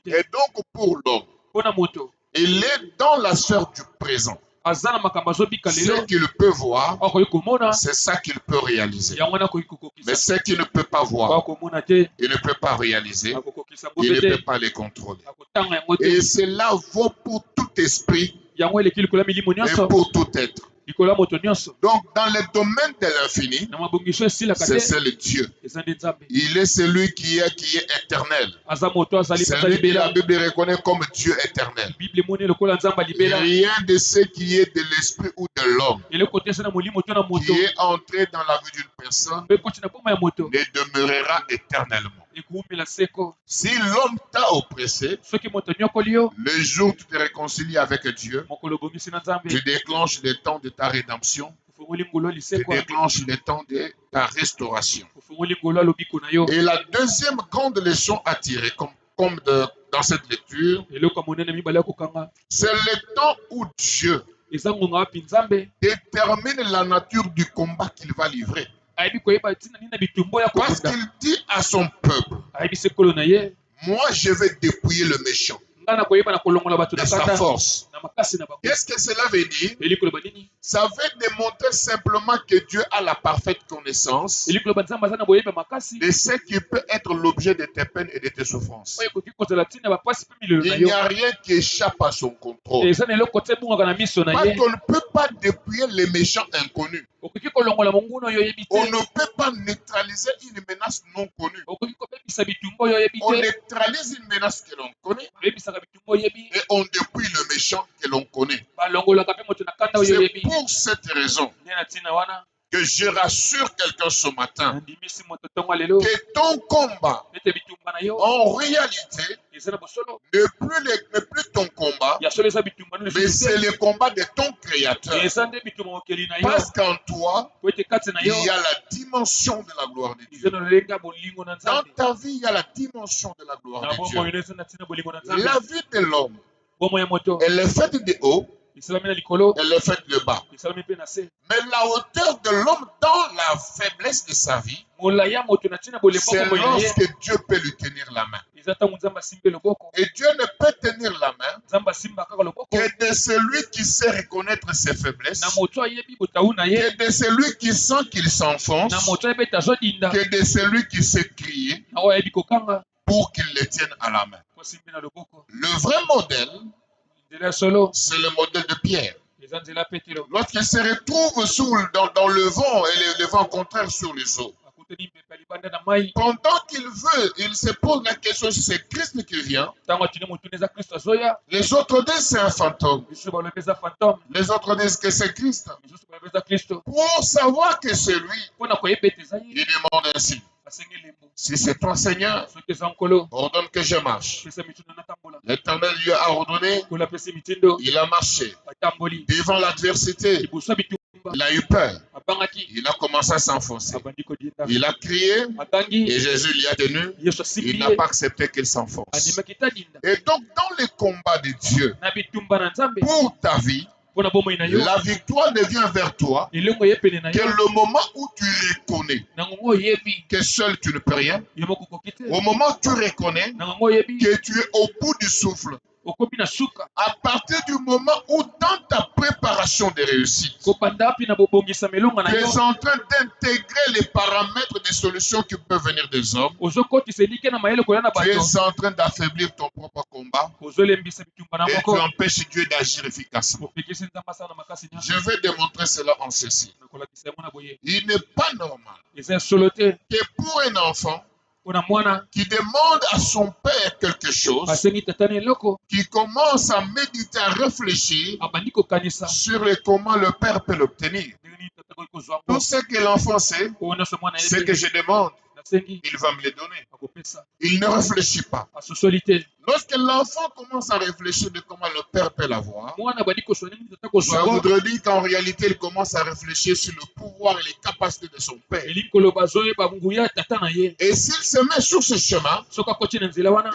Et donc pour l'homme, il est dans la sphère du présent. Ce qu'il peut voir, c'est ça qu'il peut réaliser. Mais ce qu'il ne peut pas voir, il ne peut pas réaliser, il ne peut pas les contrôler. Et cela vaut pour tout esprit et pour tout être. Donc, dans le domaine de l'infini, c'est le Dieu. Il est celui qui est éternel. Celui que la Bible reconnaît comme Dieu éternel. Rien de ce qui est de l'esprit ou de l'homme qui est entré dans la vie d'une personne ne demeurera éternellement. Si l'homme t'a oppressé, le jour où tu te réconcilies avec Dieu, tu déclenches le temps de ta rédemption, tu déclenches le temps de ta restauration. Et la deuxième grande leçon à tirer, dans cette lecture, c'est le temps où Dieu détermine la nature du combat qu'il va livrer. Parce qu'il dit à son peuple, moi je vais dépouiller le méchant de sa force. Qu'est-ce que cela veut dire? Ça veut démontrer simplement que Dieu a la parfaite connaissance de ce qui peut être l'objet de tes peines et de tes souffrances. Il n'y a rien qui échappe à son contrôle. Parce qu'on ne peut pas dépouiller les méchants inconnus. On ne peut pas neutraliser une menace non connue. On neutralise une menace que l'on connaît et on dépouille le méchant que l'on connaît. C'est pour cette raison que je rassure quelqu'un ce matin que ton combat, en réalité, n'est plus ton combat, mais c'est le combat de ton Créateur. Parce qu'en toi, il y a la dimension de la gloire de Dieu. Dans ta vie, il y a la dimension de la gloire de Dieu. La vie de l'homme, elle est faite de haut, elle est faite de bas. Mais la hauteur de l'homme dans la faiblesse de sa vie, c'est lorsque Dieu peut lui tenir la main. Et Dieu ne peut tenir la main que de celui qui sait reconnaître ses faiblesses, que de celui qui sent qu'il s'enfonce, que de celui qui sait crier pour qu'il le tienne à la main. Le vrai modèle, c'est le modèle de Pierre. Lorsqu'il se retrouve dans le vent et le vent contraire sur les eaux, pendant il se pose la question si c'est Christ qui vient. Les autres disent c'est un fantôme. Les autres disent que c'est Christ. Pour savoir que c'est lui, il demande ainsi: si c'est toi, Seigneur, ordonne que je marche. L'Éternel lui a ordonné, il a marché. Devant l'adversité, il a eu peur. Il a commencé à s'enfoncer. Il a crié et Jésus l'y a tenu. Il n'a pas accepté qu'il s'enfonce. Et donc, dans les combats de Dieu, pour ta vie, la victoire ne vient vers toi que le moment où tu reconnais que seul tu ne peux rien. Au moment où tu reconnais que tu es au bout du souffle. À partir du moment où dans ta préparation de réussite, tu es en train d'intégrer les paramètres des solutions qui peuvent venir des hommes, tu es en train d'affaiblir ton propre combat et tu empêches Dieu d'agir efficacement. Je vais démontrer cela en ceci. Il n'est pas normal que pour un enfant qui demande à son père quelque chose, qui commence à méditer, à réfléchir sur comment le père peut l'obtenir. Tout ce que l'enfant sait, c'est que je demande, il va me le donner. Il ne réfléchit pas. Lorsque l'enfant commence à réfléchir de comment le père peut l'avoir, ça voudrait dire qu'en réalité, il commence à réfléchir sur le pouvoir et les capacités de son père. Et s'il se met sur ce chemin,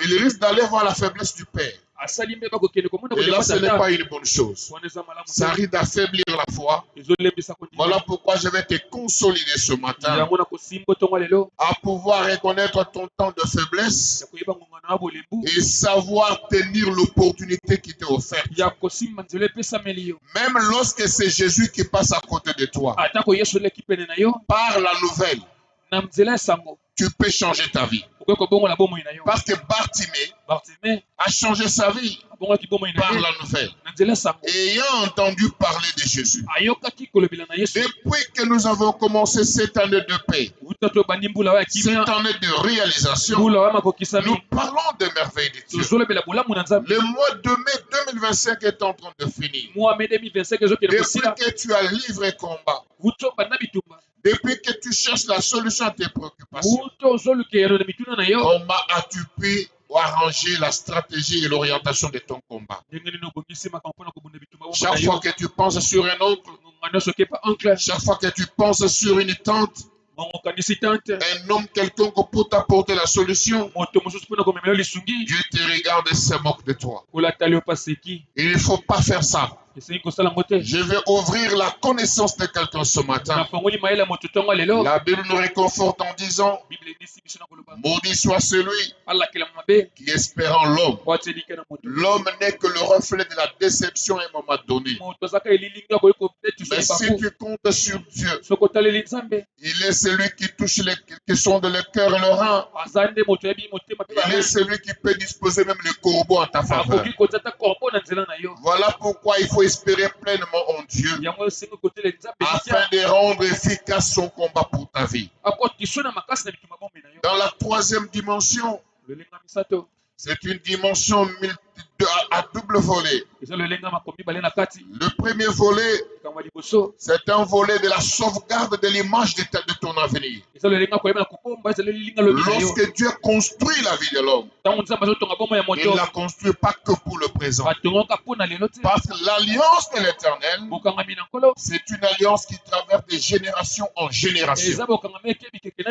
il risque d'aller voir la faiblesse du père. Et là, ce n'est pas une bonne chose. Ça risque d'affaiblir la foi. Voilà pourquoi je vais te consolider ce matin à pouvoir reconnaître ton temps de faiblesse et savoir tenir l'opportunité qui t'est offerte. Même lorsque c'est Jésus qui passe à côté de toi, par la nouvelle, tu peux changer ta vie. Parce que Bartimée a changé sa vie par la nouvelle. Ayant entendu parler de Jésus. Depuis que nous avons commencé cette année de paix, cette année de réalisation, nous parlons des merveilles de Dieu. Le mois de mai 2025 est en train de finir. Depuis que tu as livré combat, depuis que tu cherches la solution à tes préoccupations, comment as-tu pu arranger la stratégie et l'orientation de ton combat? Chaque fois que tu penses sur un oncle, chaque fois que tu penses sur une tante, un homme quelconque pour t'apporter la solution, Dieu te regarde et se moque de toi. Il ne faut pas faire ça. Je vais ouvrir la connaissance de quelqu'un ce matin. La Bible nous réconforte en disant: maudit soit celui qui espère en l'homme. L'homme n'est que le reflet de la déception à un moment donné. Mais si tu comptes sur Dieu, il est celui qui touche les questions de leur cœur et leur rein. Il est celui qui peut disposer même les corbeaux en ta faveur. Voilà pourquoi il faut espérer pleinement en Dieu afin de rendre efficace son combat pour ta vie. Dans la troisième dimension, c'est une dimension à double volet. Le premier volet, c'est un volet de la sauvegarde de l'image de ton avenir. Lorsque Dieu construit la vie de l'homme, il ne la construit pas que pour le présent. Parce que l'alliance de l'Éternel, c'est une alliance qui traverse de génération en génération.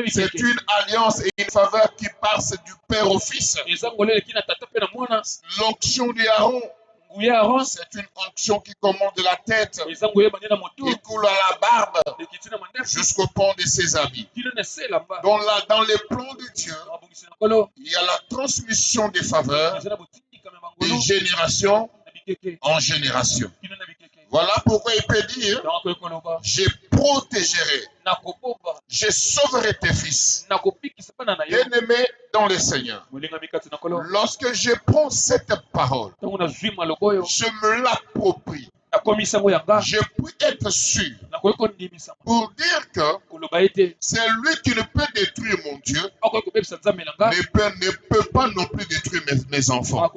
C'est une alliance et une faveur qui passe du Père au Fils. L'onction de Aaron, c'est une onction qui commence de la tête et coule à la barbe jusqu'au pont de ses habits. Donc là, dans les plans de Dieu, il y a la transmission des faveurs de génération en génération. Voilà pourquoi il peut dire: je protégerai, je sauverai tes fils, bien-aimés dans le Seigneur. Lorsque je prends cette parole, je me l'approprie. Je peux être sûr pour dire que c'est lui qui ne peut détruire mon Dieu, ne peut pas non plus détruire mes enfants.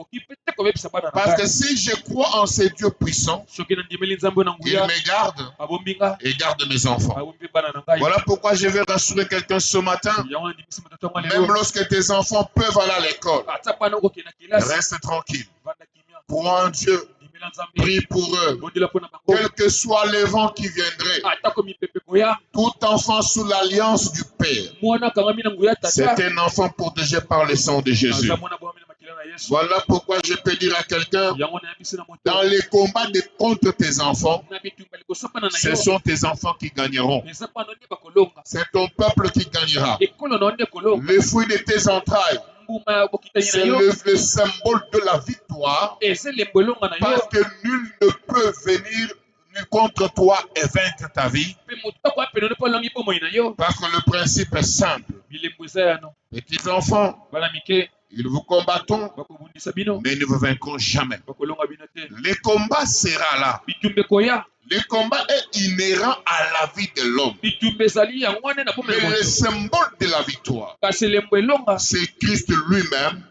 Parce que si je crois en ces dieux puissants, il me garde et garde mes enfants. Voilà pourquoi je vais rassurer quelqu'un ce matin. Même lorsque tes enfants peuvent aller à l'école, reste tranquille. Crois en Dieu. Prie pour eux. Quel que soit le vent qui viendrait, tout enfant sous l'alliance du Père, c'est un enfant protégé par le sang de Jésus. Voilà pourquoi je peux dire à quelqu'un: dans les combats contre tes enfants, ce sont tes enfants qui gagneront. C'est ton peuple qui gagnera. Le fruit de tes entrailles, c'est le symbole de la victoire, parce que nul ne peut venir contre toi et vaincre ta vie, parce que le principe est simple. Petits enfants, ils vous combattront, mais ils ne vous vaincront jamais. Le combat sera là. Le combat est inhérent à la vie de l'homme. Mais le symbole de la victoire, c'est Christ lui-même,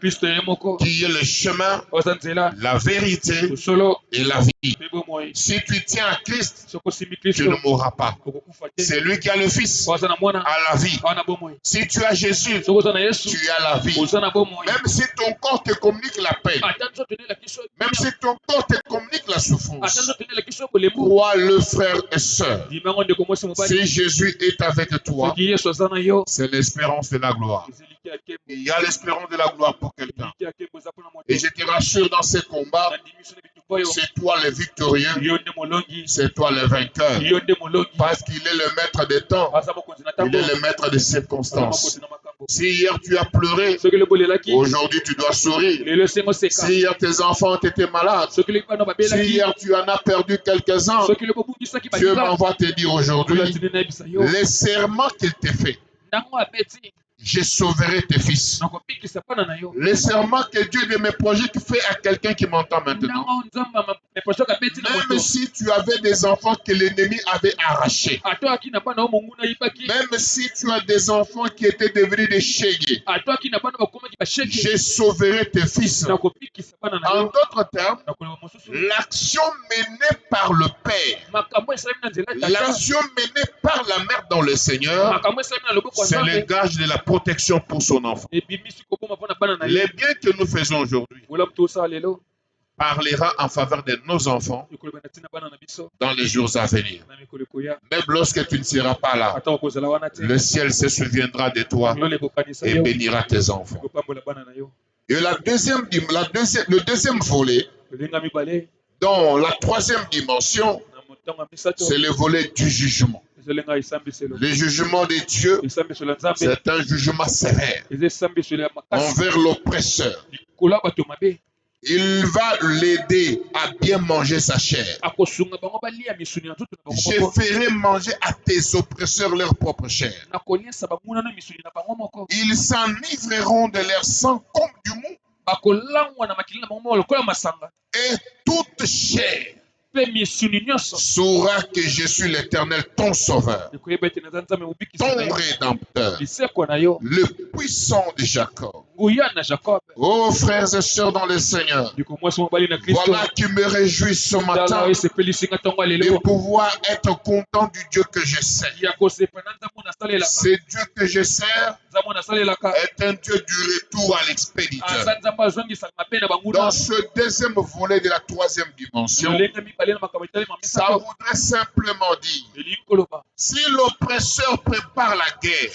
qui est le chemin, la vérité et la vie. Si tu tiens à Christ, tu ne mourras pas. C'est lui qui a le Fils, a la vie. Si tu as Jésus, tu as la vie. Même si ton corps te communique la peine, même si ton corps te communique la souffrance, le frère et sœur, si Jésus est avec toi, c'est l'espérance de la gloire. Il y a l'espérance de la gloire pour quelqu'un. Et je te rassure dans ces combats, c'est toi le victorieux, c'est toi le vainqueur. Parce qu'il est le maître des temps, il est le maître des circonstances. Si hier tu as pleuré, aujourd'hui tu dois sourire. Si hier tes enfants ont été malades, si hier tu en as perdu quelques-uns, Dieu m'envoie te dire aujourd'hui, les serments qu'il t'a fait, je sauverai tes fils. Les serments que Dieu de mes projets fait à quelqu'un qui m'entend maintenant. Même si tu avais des enfants que l'ennemi avait arrachés. Même si tu as des enfants qui étaient devenus des chégués. Je sauverai tes fils. En d'autres termes, l'action menée par le Père, l'action menée par la mère dans le Seigneur, c'est le gage de la protection pour son enfant. Les biens que nous faisons aujourd'hui parlera en faveur de nos enfants dans les jours à venir. Même lorsque tu ne seras pas là, le ciel se souviendra de toi et bénira tes enfants. Et le deuxième volet, dans la troisième dimension, c'est le volet du jugement. Le jugement de Dieu, c'est un jugement sévère envers l'oppresseur. Il va l'aider à bien manger sa chair. Je ferai manger à tes oppresseurs leur propre chair. Ils s'enivreront de leur sang comme du mou. Et toute chair saura que je suis l'Éternel, ton sauveur, ton rédempteur, le puissant de Jacob. Oh frères et sœurs dans le Seigneur, voilà qui me réjouit ce matin de pouvoir être content du Dieu que je sers. Ce Dieu que je sers est un Dieu du retour à l'expéditeur. Dans ce deuxième volet de la troisième dimension, ça voudrait simplement dire, si l'oppresseur prépare la guerre,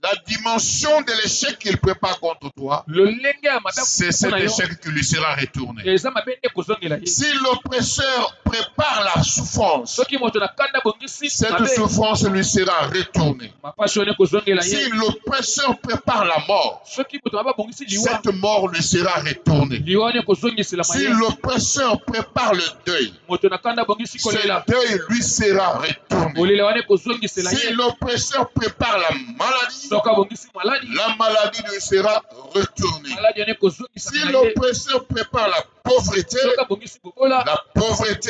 la dimension de l'échec qu'il prépare contre toi, c'est cet échec qui lui sera retourné. Si l'oppresseur prépare la souffrance, cette souffrance lui sera retournée. Si l'oppresseur prépare la mort, cette mort lui sera retournée. Si l'oppresseur prépare le deuil, ce deuil lui sera retourné. Si l'oppresseur prépare la maladie lui sera retournée. Si l'oppresseur prépare la pauvreté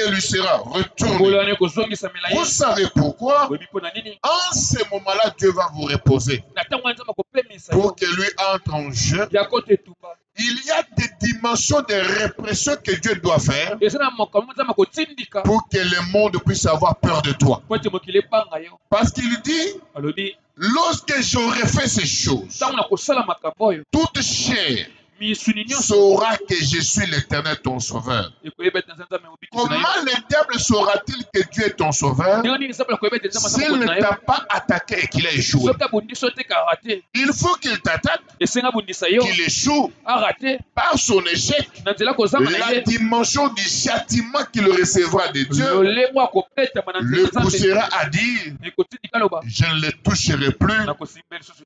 lui sera retournée. Vous savez pourquoi? En ce moment-là, Dieu va vous reposer pour que lui entre en jeu. Il y a des dimensions de répression que Dieu doit faire pour que le monde puisse avoir peur de toi. Parce qu'il dit, lorsque j'aurai fait ces choses, toute chair saura que je suis l'Éternel ton sauveur. Comment le diable saura-t-il que Dieu est ton sauveur s'il ne t'a pas attaqué et qu'il a échoué? Il faut qu'il t'attaque, qu'il échoue par son échec. La dimension du châtiment qu'il recevra de Dieu le poussera à dire, je ne le toucherai plus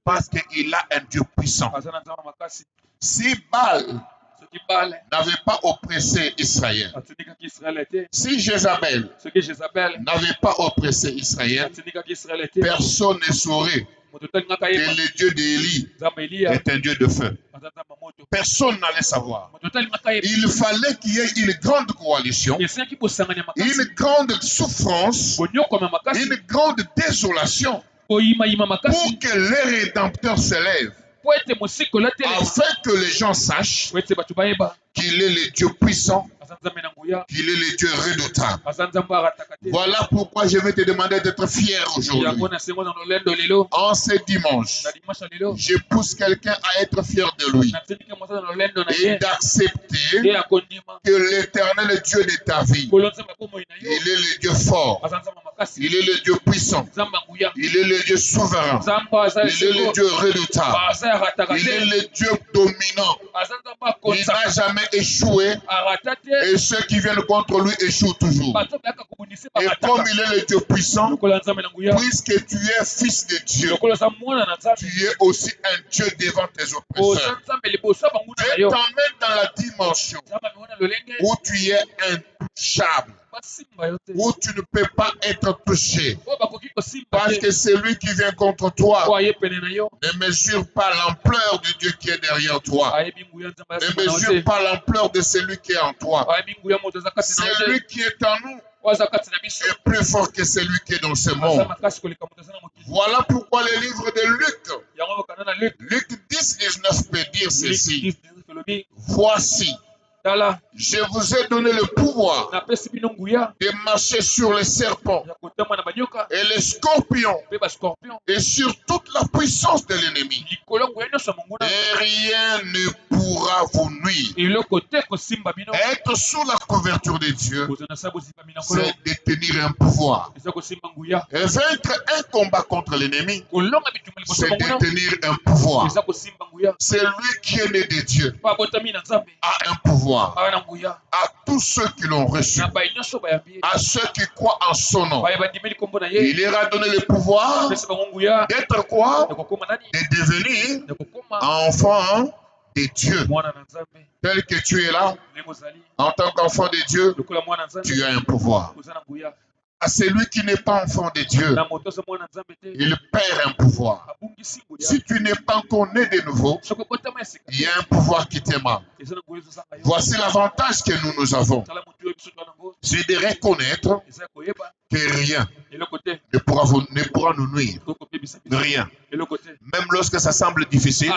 parce qu'il a un Dieu puissant. Si Baal n'avait pas oppressé Israël, si Jézabel n'avait pas oppressé Israël, personne ne saurait que le Dieu d'Élie est un Dieu de feu. Personne n'allait savoir. Il fallait qu'il y ait une grande coalition, une grande souffrance, une grande désolation pour que le Rédempteur s'élève. Afin que les gens sachent qu'il est le Dieu puissant, qu'il est le Dieu redoutable. Voilà pourquoi je vais te demander d'être fier aujourd'hui. En ce dimanche, je pousse quelqu'un à être fier de lui et d'accepter que l'Éternel Dieu de ta vie, il est le Dieu fort, Il est le Dieu puissant. Il est le Dieu souverain. Il est le Dieu redoutable. Il est le Dieu dominant. Il n'a jamais échoué. Et ceux qui viennent contre lui échouent toujours. Et comme il est le Dieu puissant, puisque tu es fils de Dieu, tu es aussi un Dieu devant tes oppresseurs. Dieu t'emmène dans la dimension où tu es intouchable, où tu ne peux pas être touché. Parce que celui qui vient contre toi ne mesure pas l'ampleur du Dieu qui est derrière toi. Ne mesure pas l'ampleur de celui qui est en toi. Celui qui est en nous est plus fort que celui qui est dans ce monde. Voilà pourquoi le livre de Luc 10, 19 peut dire ceci. Voici, je vous ai donné le pouvoir de marcher sur les serpents et les scorpions et sur toute la puissance de l'ennemi. Et rien ne pourra vous nuire. Être sous la couverture de Dieu, c'est détenir un pouvoir. Et vaincre un combat contre l'ennemi, c'est détenir un pouvoir. Celui qui est né de Dieu a un pouvoir. À tous ceux qui l'ont reçu, à ceux qui croient en son nom, il leur a donné le pouvoir d'être quoi? De devenir enfant de Dieu. Tel que tu es là, en tant qu'enfant de Dieu, tu as un pouvoir. À celui qui n'est pas enfant de Dieu, il perd un pouvoir. Si tu n'es pas encore né de nouveau, il y a un pouvoir qui t'émane. Voici l'avantage que nous avons. C'est de reconnaître que rien ne pourra nous nuire. Rien. Même lorsque ça semble difficile,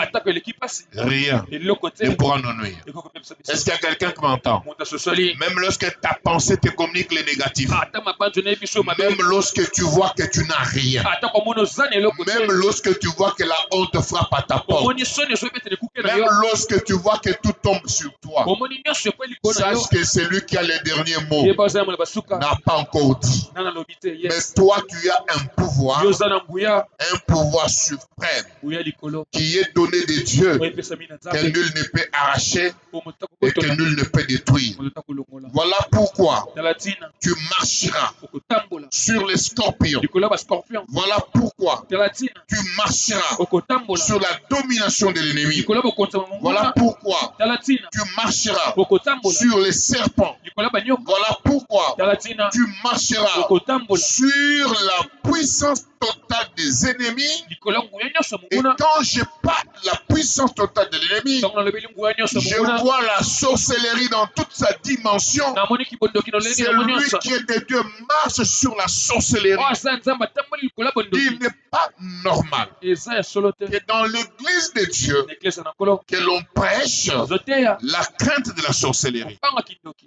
rien ne pourra nous nuire. Est-ce qu'il y a quelqu'un qui m'entend? Même lorsque ta pensée te communique les négatifs, même lorsque tu vois que tu n'as rien, même lorsque tu vois que la honte frappe à ta porte, même lorsque tu vois que tout tombe sur toi, sache que celui qui a les derniers mots n'a pas encore dit. Mais toi, tu as un pouvoir suprême qui est donné de Dieu, que nul ne peut arracher et que nul ne peut détruire. Voilà pourquoi tu marcheras sur les scorpions. Voilà pourquoi tu marcheras sur la domination de l'ennemi. Voilà pourquoi tu marcheras sur les serpents. Voilà pourquoi tu marcheras sur la puissance totale des ennemis. Et quand je parle de la puissance totale de l'ennemi, je vois la sorcellerie dans toute sa dimension. Celui qui est de Dieu marche sur la sorcellerie. Il n'est pas normal que dans l'église de Dieu, que l'on prêche la crainte de la sorcellerie.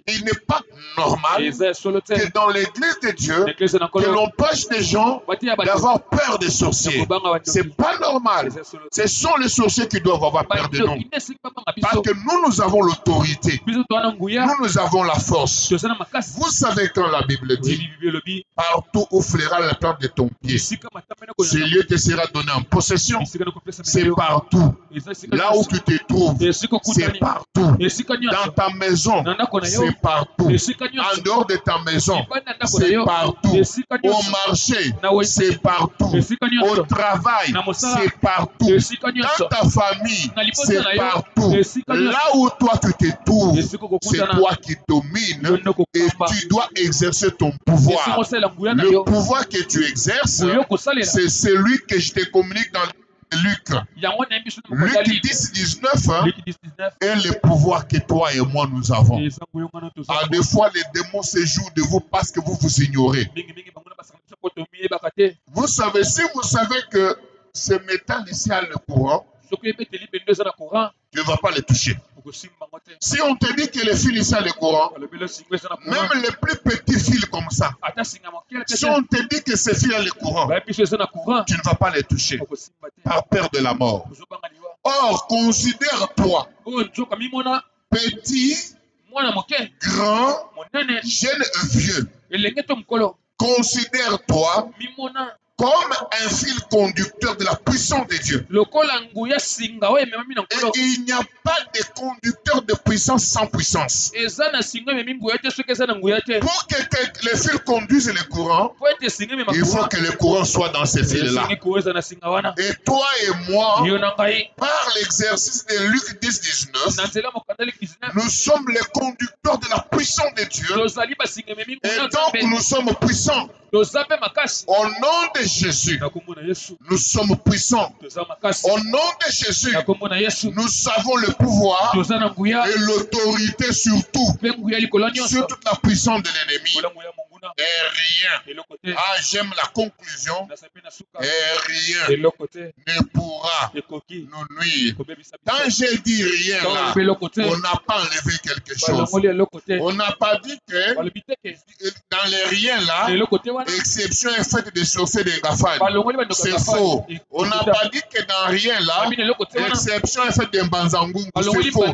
Il n'est pas normal que dans l'église de Dieu, que l'on prêche des gens d'avoir peur des sorciers. C'est pas normal. Ce sont les sorciers qui doivent avoir peur de nous. Parce que nous avons l'autorité. Nous avons la force. Vous savez quand la Bible dit, partout où flaira la plante de ton pied, ce lieu te sera donné en possession. C'est partout. Là où tu te trouves, c'est partout. Dans ta maison, c'est partout. En dehors de ta maison, c'est partout. Au marché, c'est partout. Au travail, c'est partout. Dans ta famille, c'est partout. Là où toi tu te trouves, c'est toi qui domines et tu dois exercer ton pouvoir. Le pouvoir que tu exerces, c'est celui que je te communique dans Luc 10, 19 est le pouvoir que toi et moi nous avons. Des fois, les démons se jouent de vous parce que vous vous ignorez. Vous savez, si vous savez que ce métal ici a le courant, tu ne vas pas le toucher. Si on te dit que le fil ici a le courant, même les plus petits fils comme ça, si on te dit que ce fil a le courant, tu ne vas pas le toucher par peur de la mort. Or, considère-toi petit, grand, jeune et vieux. Considère-toi comme un fil conducteur de la puissance de Dieu. Et il n'y a pas de conducteur de puissance sans puissance. Pour que le fil conduise le courant, il faut que le courant soit dans ces fils-là. Et toi et moi, par l'exercice de Luc 10-19, nous sommes les conducteurs de la puissance de Dieu. Et donc nous sommes puissants. Au nom de Jésus, nous sommes puissants. Au nom de Jésus, nous savons le pouvoir et l'autorité sur tout, sur toute la puissance de l'ennemi. Et rien, j'aime la conclusion, et rien ne pourra nous nuire. Quand j'ai dit rien là, on n'a pas enlevé quelque chose. On n'a pas dit que dans les rien là, exception est faite de sauver des gafans. C'est faux. On n'a pas dit que dans rien là, exception est faite d'un banzangungu. C'est faux.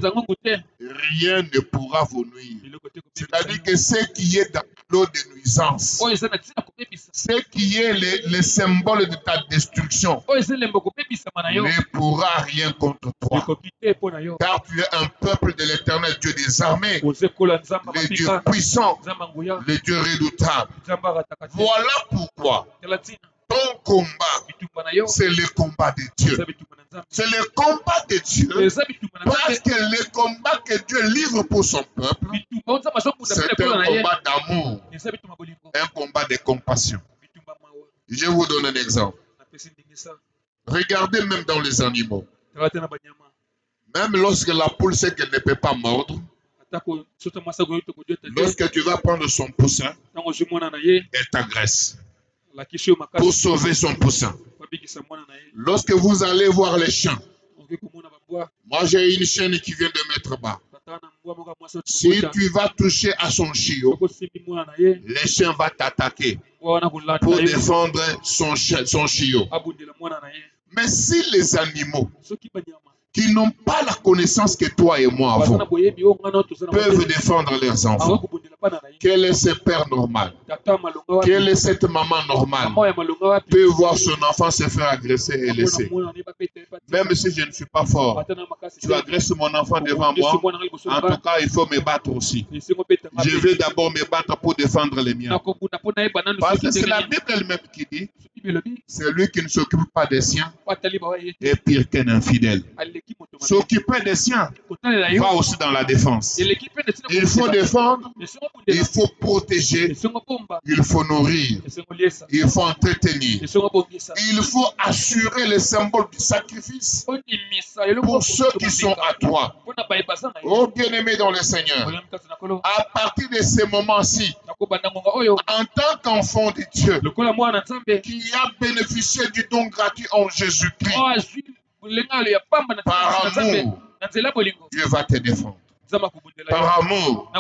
Rien ne pourra vous nuire. C'est-à-dire que ce qui est dans l'eau de nuisance, ce qui est le symbole de ta destruction, ne pourra rien contre toi. Car tu es un peuple de l'Éternel, Dieu des armées, le Dieu puissant, le Dieu redoutable. Voilà pourquoi ton combat, c'est le combat de Dieu. C'est le combat de Dieu, parce que le combat que Dieu livre pour son peuple, c'est un combat d'amour, un combat de compassion. Je vous donne un exemple. Regardez même dans les animaux. Même lorsque la poule sait qu'elle ne peut pas mordre, lorsque tu vas prendre son poussin, elle t'agresse pour sauver son poussin. Lorsque vous allez voir les chiens, moi j'ai une chienne qui vient de mettre bas. Si tu vas toucher à son chiot, le chien va t'attaquer pour défendre son chiot. Mais si les animaux qui n'ont pas la connaissance que toi et moi avons peuvent défendre leurs enfants, quel est ce père normal? Quelle est cette maman normale? Peut voir son enfant se faire agresser et laisser. Même si je ne suis pas fort, tu agresses mon enfant devant moi, en tout cas il faut me battre aussi. Je vais d'abord me battre pour défendre les miens. Parce que c'est la Bible elle-même qui dit, celui qui ne s'occupe pas des siens est pire qu'un infidèle. S'occuper des siens va aussi dans la défense. Il faut défendre, il faut protéger, il faut nourrir, il faut entretenir, il faut assurer le symbole du sacrifice pour ceux qui sont à toi. Oh bien-aimé dans le Seigneur, à partir de ce moment-ci, en tant qu'enfant de Dieu qui a bénéficié du don gratuit en Jésus-Christ, par amour, Dieu va te défendre. Par amour,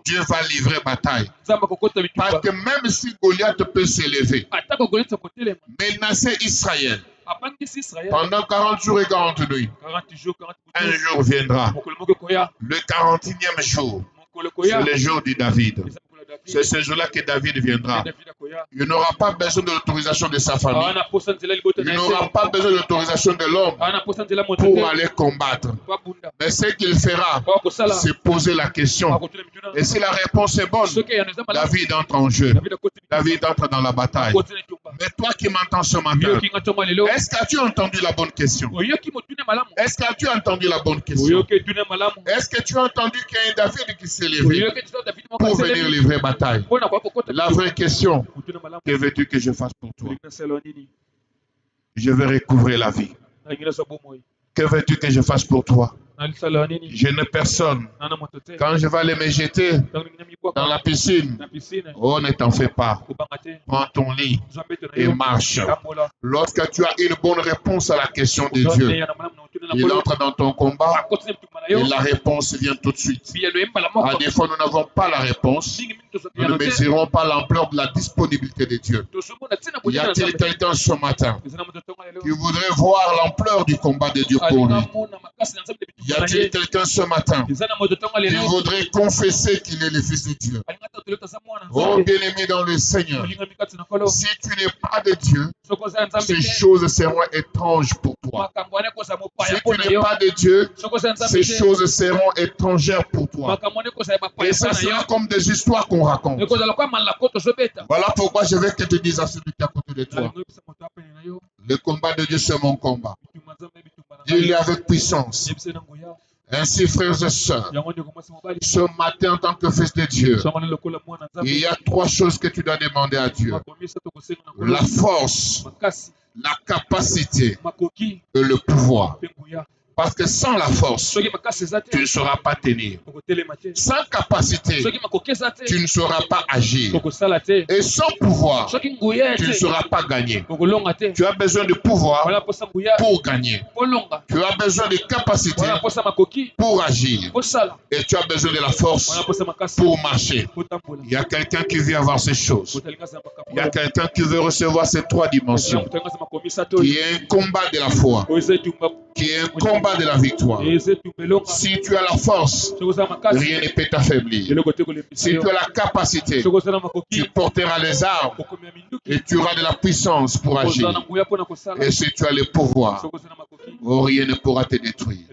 Dieu va livrer bataille. Parce que même si Goliath peut s'élever, menacer Israël pendant 40 jours et 40 nuits, un jour viendra, le 41e jour, c'est le jour de David. C'est ce jour-là que David viendra. Il n'aura pas besoin de l'autorisation de sa famille. Il n'aura pas besoin de l'autorisation de l'homme pour aller combattre. Mais ce qu'il fera, c'est poser la question. Et si la réponse est bonne, David entre en jeu. David entre dans la bataille. Mais toi qui m'entends ce matin, est-ce que tu as entendu la bonne question? Est-ce que tu as entendu la bonne question? Est-ce que tu as entendu qu'il y a un David qui s'est levé pour venir livrer bataille? La vraie question, que veux-tu que je fasse pour toi? Je vais recouvrir la vie. Que veux-tu que je fasse pour toi? Je n'ai personne. Quand je vais aller me jeter dans la piscine, oh ne t'en fais pas. Prends ton lit et marche. Lorsque tu as une bonne réponse à la question de Dieu, il entre dans ton combat et la réponse vient tout de suite. À des fois, nous n'avons pas la réponse. Nous ne mesurons pas l'ampleur de la disponibilité de Dieu. Y a-t-il quelqu'un ce matin qui voudrait voir l'ampleur du combat de Dieu pour lui? Y a-t-il quelqu'un ce matin qui voudrait confesser qu'il est le Fils de Dieu? Oh bien-aimé dans le Seigneur, si tu n'es pas de Dieu, ces choses seront étranges pour toi. Si tu n'es pas de Dieu, ces choses seront étrangères pour toi. Et ça sera comme des histoires qu'on raconte. Voilà pourquoi je veux que tu dises à celui qui est à côté de toi: le combat de Dieu, c'est mon combat. Dieu est avec puissance. Ainsi, frères et sœurs, ce matin, en tant que fils de Dieu, il y a 3 choses que tu dois demander à Dieu: la force, la capacité et le pouvoir. Parce que sans la force, tu ne sauras pas tenir. Sans capacité, tu ne sauras pas agir. Et sans pouvoir, tu ne sauras pas gagner. Tu as besoin de pouvoir pour gagner. Tu as besoin de capacité pour agir. Et tu as besoin de la force pour marcher. Il y a quelqu'un qui veut avoir ces choses. Il y a quelqu'un qui veut recevoir ces 3 dimensions. Qui est un combat de la foi. Qui est un combat de la victoire. Si tu as la force, rien ne peut t'affaiblir. Si tu as la capacité, tu porteras les armes et tu auras de la puissance pour agir. Et si tu as le pouvoir, oh, rien ne pourra te détruire.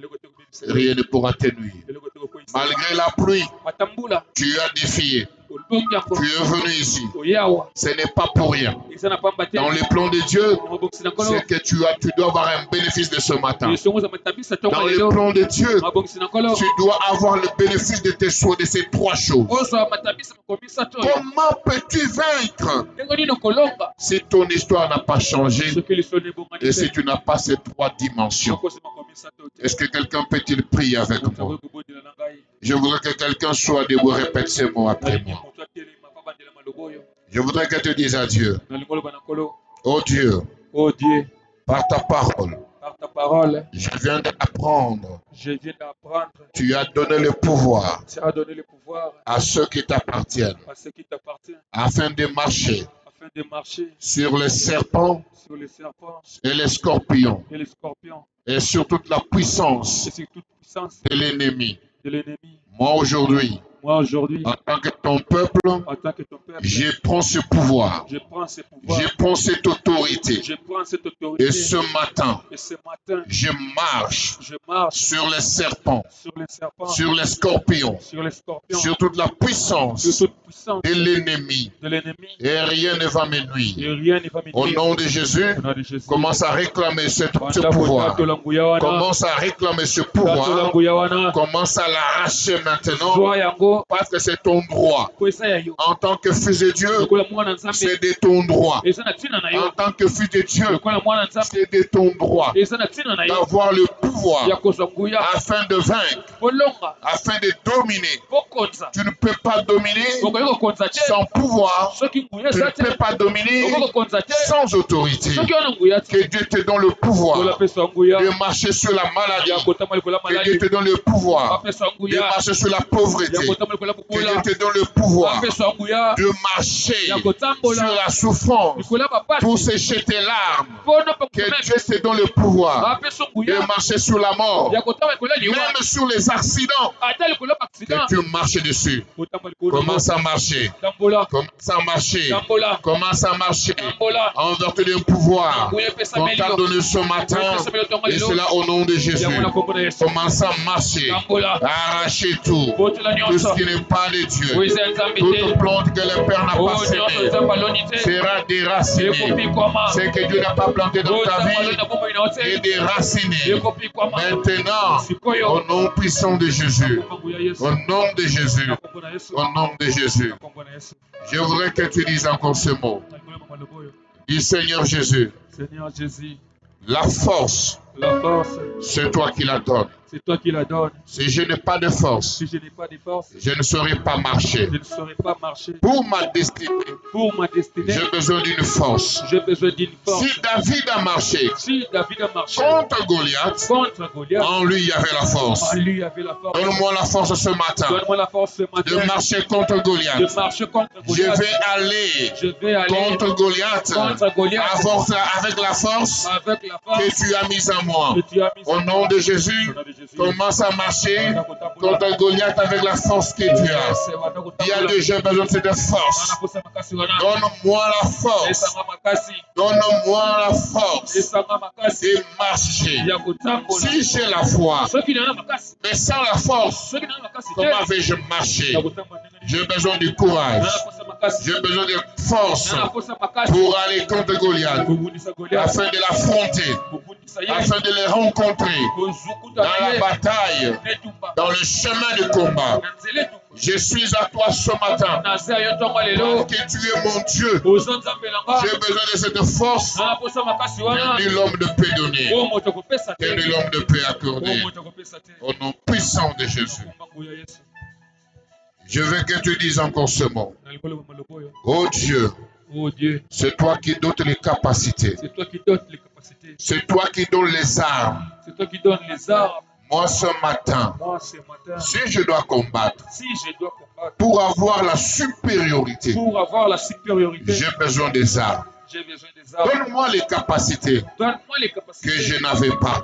Rien ne pourra te nuire. Malgré la pluie, tu as défié. Tu es venu ici. Ce n'est pas pour rien. Dans les plans de Dieu, c'est que tu dois avoir un bénéfice de ce matin. Dans les plans de Dieu, tu dois avoir le bénéfice de tes choix de ces 3 choses. Comment peux-tu vaincre si ton histoire n'a pas changé et si tu n'as pas ces 3 dimensions? Est-ce que quelqu'un peut-il prier avec moi? Je voudrais que quelqu'un soit debout, répète ces mots après moi. Je voudrais que tu dises à Dieu: oh Dieu, par ta parole, je viens d'apprendre. Tu as donné le pouvoir à ceux qui t'appartiennent afin de marcher sur les serpents et les scorpions et sur toute la puissance de l'ennemi. Moi aujourd'hui, en tant que ton peuple, je prends ce pouvoir, je prends cette autorité. Et ce matin, je marche sur les serpents, sur les scorpions, sur toute la puissance de l'ennemi. Et rien ne va me nuire. Au nom de Jésus, commence à réclamer ce pouvoir. Commence à réclamer ce pouvoir. Commence à l'arracher maintenant. Parce que c'est ton droit. En tant que fils de Dieu, c'est de ton droit. En tant que fils de Dieu, c'est de ton droit d'avoir le pouvoir afin de vaincre, afin de dominer. Tu ne peux pas dominer sans pouvoir. Tu ne peux pas dominer sans autorité. Que Dieu te donne le pouvoir de marcher sur la maladie. Que Dieu te donne le pouvoir de marcher sur la pauvreté. Que Dieu te donne le pouvoir de marcher sur la souffrance pour sécher tes larmes. Que Dieu te donne le pouvoir de marcher sur la mort, même sur les accidents. Que tu marches dessus. Commence à marcher. Commence à marcher. Commence à marcher. En vertu d'un pouvoir qu'on t'a donné ce matin. Et cela au nom de Jésus. Commence à marcher. Arracher tout. Tout ce qui n'est pas de Dieu. Toute plante que le Père n'a pas semée sera déracinée. Ce que Dieu n'a pas planté dans ta vie est déraciné. Maintenant, au nom puissant de Jésus, au nom de Jésus, au nom de Jésus, je voudrais que tu dises encore ce mot. Dis Seigneur Jésus, la force, c'est toi qui la donnes. C'est toi qui la donnes. Si je n'ai pas de force, je ne saurais pas marcher. Pour ma destinée, j'ai besoin d'une force. Si David a marché, contre Goliath, en lui il y avait la force. Donne-moi la force ce matin de marcher contre Goliath. Je vais aller contre Goliath avec la force que tu as mise en moi. Au nom de Jésus, Commence à marcher contre Goliath avec la force que tu as. Il y a déjà besoin de cette force. Donne-moi la force. Donne-moi la force de marcher. Si j'ai la foi, mais sans la force, comment vais-je marcher? J'ai besoin du courage. J'ai besoin de force pour aller contre Goliath, afin de l'affronter, afin de les rencontrer dans la bataille, dans le chemin de combat. Je suis à toi ce matin, parce que tu es mon Dieu. J'ai besoin de cette force que nul homme ne peut donner, que nul homme ne peut accorder. Au nom puissant de Jésus. Je veux que tu dises encore ce mot. Oh Dieu, c'est toi qui donnes les capacités. C'est toi qui donnes les armes. Moi ce matin, si je dois combattre, pour avoir la supériorité, j'ai besoin des armes. Donne-moi les capacités que je n'avais pas,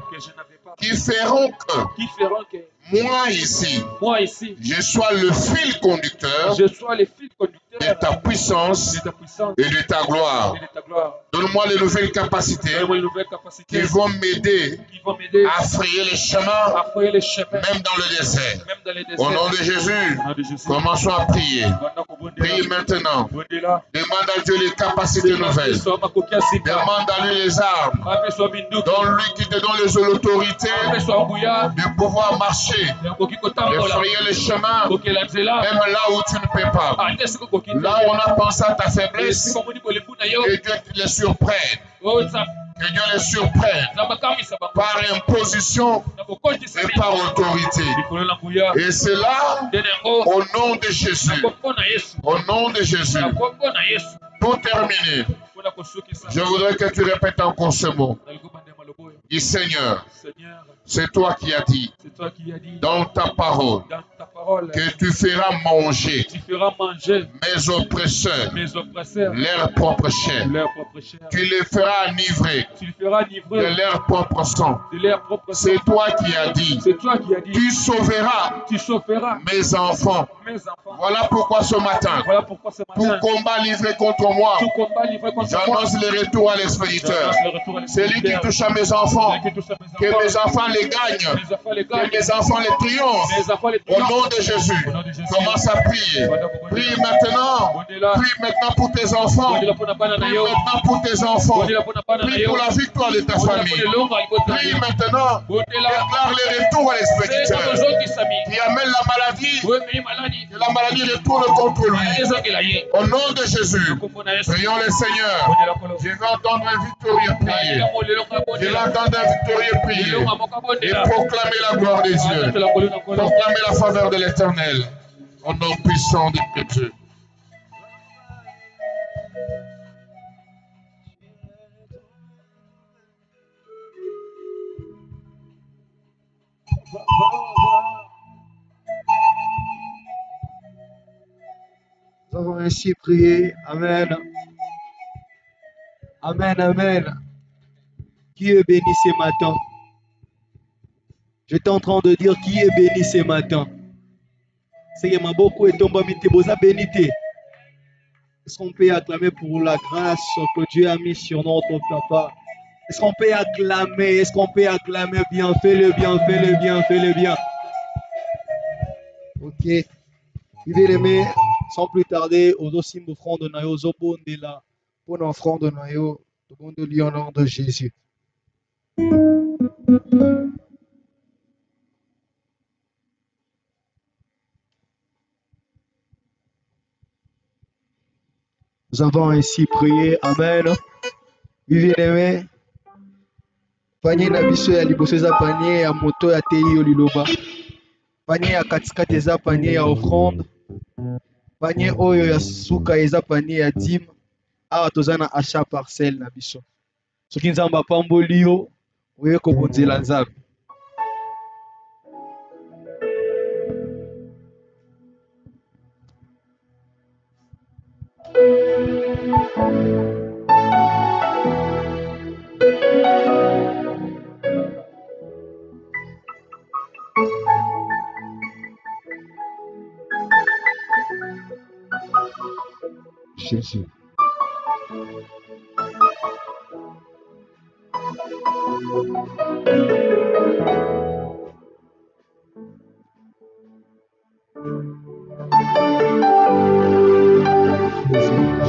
qui feront que moi ici, je sois le fil conducteur de ta puissance et de ta gloire. Donne-moi les nouvelles capacités qui vont m'aider à frayer les chemins, même dans le désert. Au nom de Jésus, commençons à prier. Prie maintenant. Demande à Dieu les capacités nouvelles. Demande à lui les armes. Donne-lui qui te donne l'autorité de pouvoir marcher, de frayer les chemins, même là où tu ne peux pas. Là où on a pensé à ta faiblesse, que Dieu les surprenne. Que Dieu les surprenne par imposition et par autorité. Et c'est là, au nom de Jésus. Au nom de Jésus. Pour terminer, je voudrais que tu répètes encore ce mot. Dis Seigneur, c'est toi qui as dit dans ta parole que tu feras manger mes oppresseurs leur propre chair. Tu les feras enivrer de leur propre sang. C'est toi qui as dit. Tu sauveras mes enfants. Voilà pourquoi ce matin, tout combat livré contre moi, j'annonce le retour à l'expéditeur. C'est lui qui touche à mes enfants. Que mes enfants les gagnent. Que mes enfants les triomphent. Au nom de Jésus, commence à prier. Prie maintenant. Prie maintenant pour tes enfants. Prie maintenant pour tes enfants. Prie pour la victoire de ta famille. Prie maintenant. Déclare le retour à l'expéditeur. Qui amène la maladie. Que la maladie retourne contre lui. Au nom de Jésus, prions le Seigneur. Je vais entendre un victorieux prier. Je vais entendre un victorieux prier. Et proclamer la gloire des dieux. Proclamer la faveur de l'Éternel. Au nom puissant de Dieu. Nous avons ainsi prié. Amen. Amen, amen. Qui est béni ce matin? J'étais en train de dire qui est béni ce matin. C'est que ma beaucoup est tombé bénité. Est-ce qu'on peut acclamer pour la grâce que Dieu a mis sur notre papa? Est-ce qu'on peut acclamer? Est-ce qu'on peut acclamer bien? Fais-le bien, fais-le bien, fais-le bien. Ok. Bien-aimé, sans plus tarder, aux aussi offrandes de Nayo, Zobonde là, pour l'offrande de Nayo, tout le monde lit au nom de Jésus. Nous avons ainsi prié. Amen. Bien-aimé, panier na biso ya liboso eza panier ya moto ya tei yo liloba. Panier ya katikati eza panier ya offrande. Panier oyo ya suka eza panier ya dîme. Awa toza na achat parcelle na biso. Soki nzambe apamboli yo, oye kobonzela nzambe. Jésus.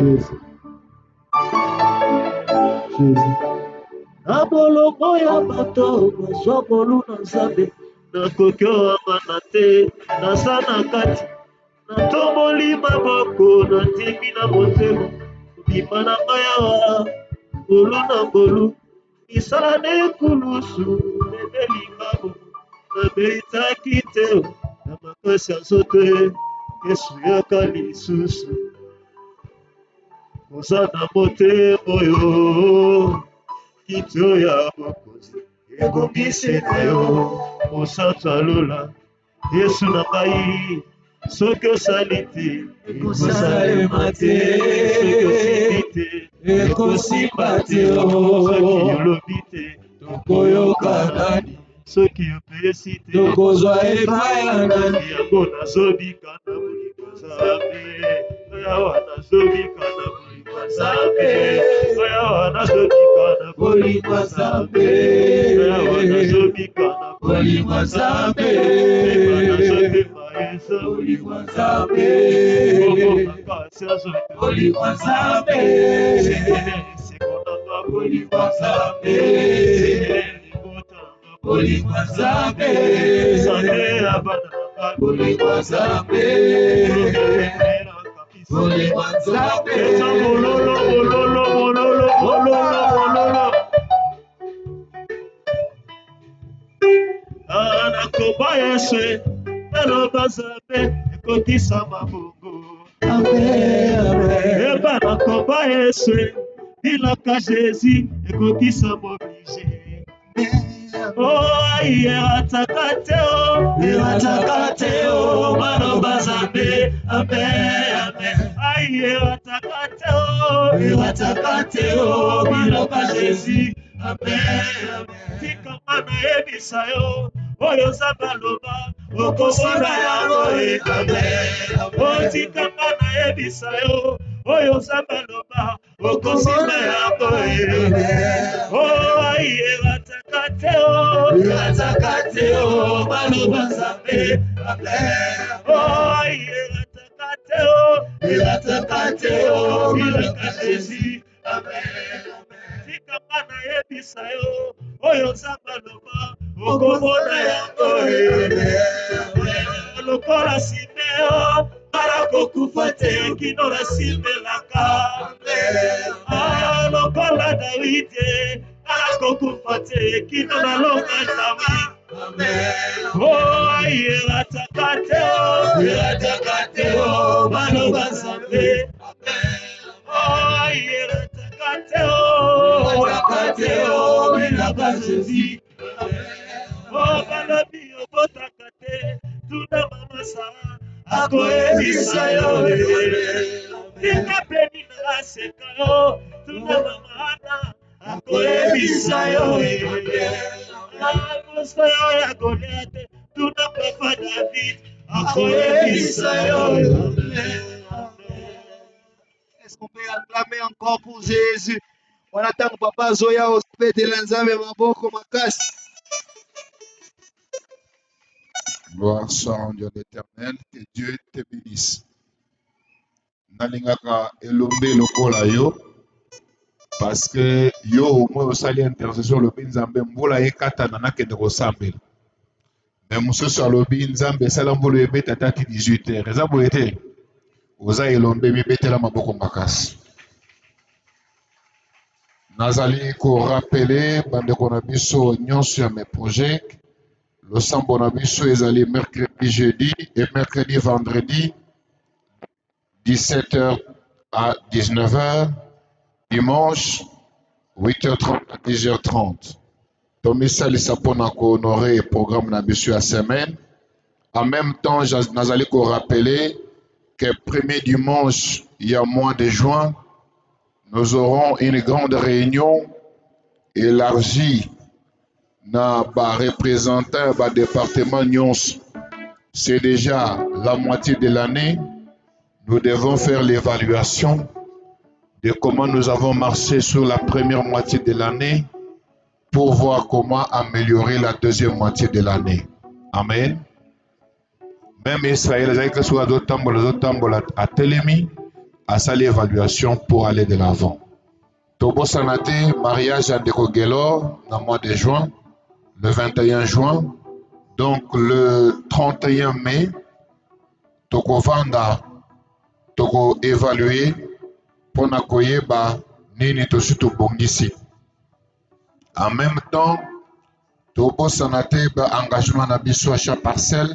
Jésus. Jésus. Na bolongo ya bato bazwa bolu na Nzambe, nakoki owamana te naza na kati, natomboli maboko nandimi na motema, kobima na ngai awa ngolu na ngolu, misala na ekulusu nebelinga nabeitaki te na makasi ya nzoto Yesu yaka lisusu koza na motema oyo kito ya bokonzi ebongisi na yo mosantu alola Yesu na ngai soki osali te ekosalema te, soki osimbi te ekosimba te, soki olobi te tokoyoka nani, soki opesi te tokozwa epai ya nani. Yango nazobika na bolingo Nzambe, yawa nazobika na bolingo Nzambe, yawa nazobika na bolingo Nzambe, yawa nazobika na bolingo Nzambe, nazobema Yesu bolingo Nzambe, makasi azote bolingo Nzambe, sekonanga bolingo Nzambe, bolingo Nzambe, Nzambe abana bolingo Nzambe, bolingo Nzambe, bololo bololo bololo bololo bololo. Nakoba Yesu naloba Nzambe ekokisa mabongo. Amen, amen. Eba nakoba Yesu bilaka Jésus ekokisa moblige. Oh, iratakate o, maloba Nzambe, amen, amen. Iratakate o, maloba Jésus, amen, amen. Tika mana ebisa yo, oyo Nzambe aloba, okosala yango, amen. Oh, tika mana ebisa yo, oyo Nzambe aloba, okosala yango, amen. Oh, iratakate o, maloba Nzambe, amen. Oh, iratakate o, bilaka Jésus, amen. Tika mana yebisa yo, oyo Nzambe aloba, okomona yango, amen. Lokola Simeo, para kokufa te kino nasimbelaka, amen. Lokola Dawidi, kokufa te kino nalonga Nzambe, amen. Oh, iratakate o, maloba Nzambe, amen. Oh, iratakate o, bilaka Jésus, amen. Oh, balobi obotaka te, tuna mama Sara akoyebisa yo, tika peni na aseka yo, tuna mama Ana akoyebisa yo, akosa yo ya Goliath, tuna papa David akoyebisa yo. Est-ce qu'on peut acclamer encore pour Jésus? On attend que Papa Zoya au spé de l'Nzambe maboko makasi. Gloire soit rendue à l'Éternel, que Dieu te bénisse. Nalingaka elombe lokola yo, parce que yo au moins osali intercession lobi Nzambe mbula ekata na kende kosambela. Mais mosusu alobi Nzambe esala mbula ebeta tati 18h. Eza boye te. Oza elombe mibetela maboko makasi. Nazali ko rappeler bandeko na biso nyonso ya mes projets. Le sambo na biso ezali mercredi, jeudi et mercredi, vendredi 17h à 19h, dimanche 8h30 à 10h30. Tomisa Lissapona ko honorer le programme na biso à semaine. En même temps, nazali ko rappeler que premier dimanche, il y a mois de juin, nous aurons une grande réunion élargie na ba représentant ba département Nyons. C'est déjà la moitié de l'année. nous devons faire l'évaluation de comment nous avons marché sur la première moitié de l'année pour voir comment améliorer la deuxième moitié de l'année. Amen. Même Israël, avec soit d'autres à Télémi, à sa l'évaluation pour aller de l'avant. Tobo Sanate, mariage à Ndeko dans le mois de juin, le 21 juin. Donc le 31 mai, Toko Vanda, Toko évaluer pour n'akoye ba nini to suto bongisi. En même temps, Tobo Sanate ba engagement na biso à chaque parcelle.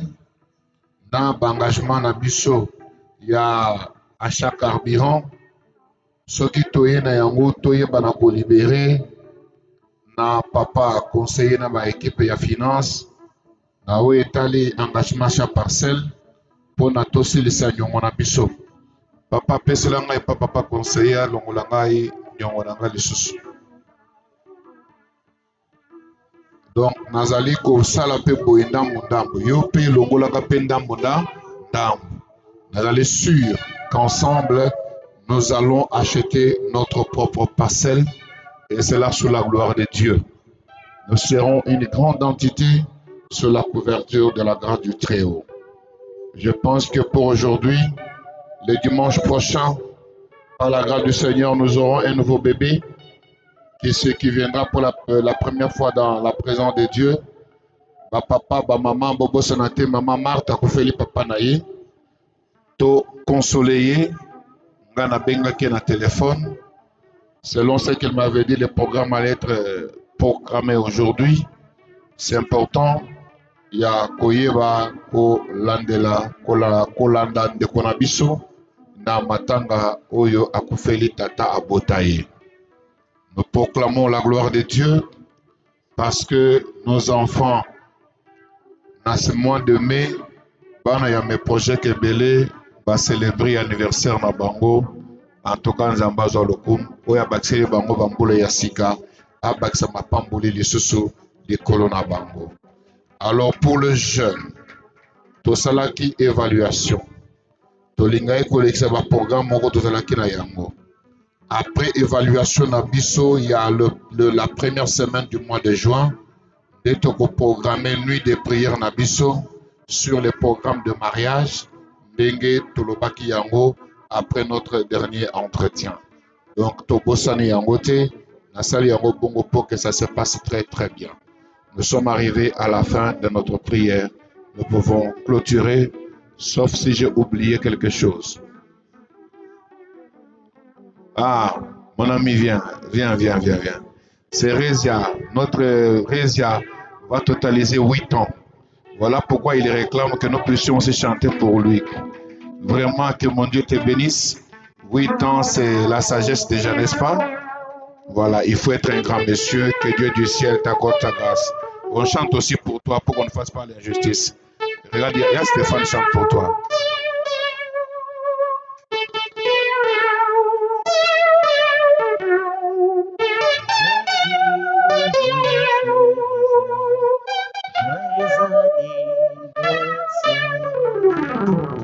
Dans l'engagement na biso, il y a à chaque carburant. Ce qui toye na yango toye ba na ko libérer na papa conseiller na ba équipe ya finance na o etali engagement chaque parcelle pour na tosilisa nyongo na biso. Papa pesela ngai papa conseiller longola ngai nyongo na ngai lisusu. Donc nazali ko sala pe boye ndambo yo pe longola ka pe ndambo nazali sûr qu'ensemble nous allons acheter notre propre parcelle et c'est là sous la gloire de Dieu. Nous serons une grande entité sous la couverture de la grâce du Très-Haut. Je pense que pour aujourd'hui, le dimanche prochain, par la grâce du Seigneur, nous aurons un nouveau bébé qui viendra pour la première fois dans la présence de Dieu. Ba papa, ba maman, Bobo Sanate, maman Marthe, Koufeli papa naïe, to consoler, ngana benga qui na téléphone. Selon ce qu'il m'avait dit, le programme allait être programmé aujourd'hui. C'est important. Il y a Koyeba, Kolandela, Kolanda de Konabiso, na Matanga, Oyo, Akufeli, Tata, Abotaye. Nous proclamons la gloire de Dieu parce que nos enfants, dans ce mois de mai, il y a mes projets Kebele, va célébrer l'anniversaire na Bango. En tout cas, nous avons besoin de l'okum. Oya Baxele Bango Bamboule Yassika, Abaxa Mapambouli Lissousou, des colonnes Bango. Alors pour le jeune, tout ça là qui évaluation. Tout l'ingay collecte va programme Moko tout ça là qui na yango. Après évaluation na biso, il y a la première semaine du mois de juin. Dès que programmer nuit de prière na biso sur les programmes de mariage, Dengue Tolobaki Yango après notre dernier entretien. Donc Tobosani Yangote, Nasali Yango Bongo pour que ça se passe très très bien. Nous sommes arrivés à la fin de notre prière. Nous pouvons clôturer, sauf si j'ai oublié quelque chose. Ah, mon ami, viens. C'est Rézia. Notre Rézia va totaliser 8 ans. Voilà pourquoi il réclame que nous puissions aussi chanter pour lui. Vraiment que mon Dieu te bénisse. 8 ans, c'est la sagesse déjà, n'est-ce pas? Voilà, il faut être un grand monsieur. Que Dieu du ciel t'accorde sa grâce. On chante aussi pour toi, pour qu'on ne fasse pas l'injustice. Regarde, il y a Stéphane chante pour toi.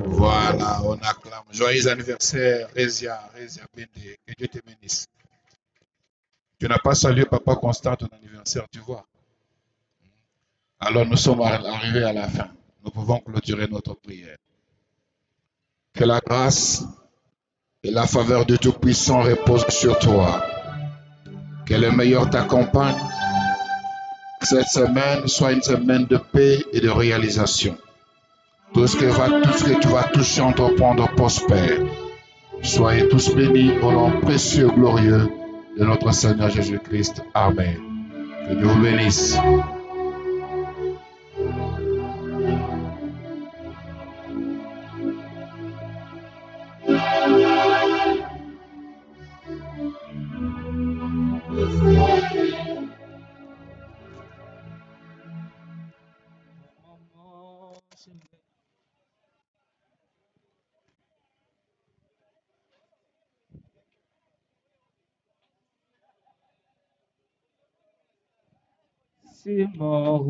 Voilà, on acclame. Joyeux anniversaire, Rézia Bende. Que Dieu te bénisse. Tu n'as pas salué Papa Constant ton anniversaire, tu vois. Alors nous sommes arrivés à la fin. Nous pouvons clôturer notre prière. Que la grâce et la faveur du Tout-Puissant reposent sur toi. Que le meilleur t'accompagne. Cette semaine soit une semaine de paix et de réalisation. Tout ce que tu vas toucher, entreprendre, prospère. Soyez tous bénis au nom précieux et glorieux de notre Seigneur Jésus-Christ. Amen. Que Dieu vous bénisse. C'est mort.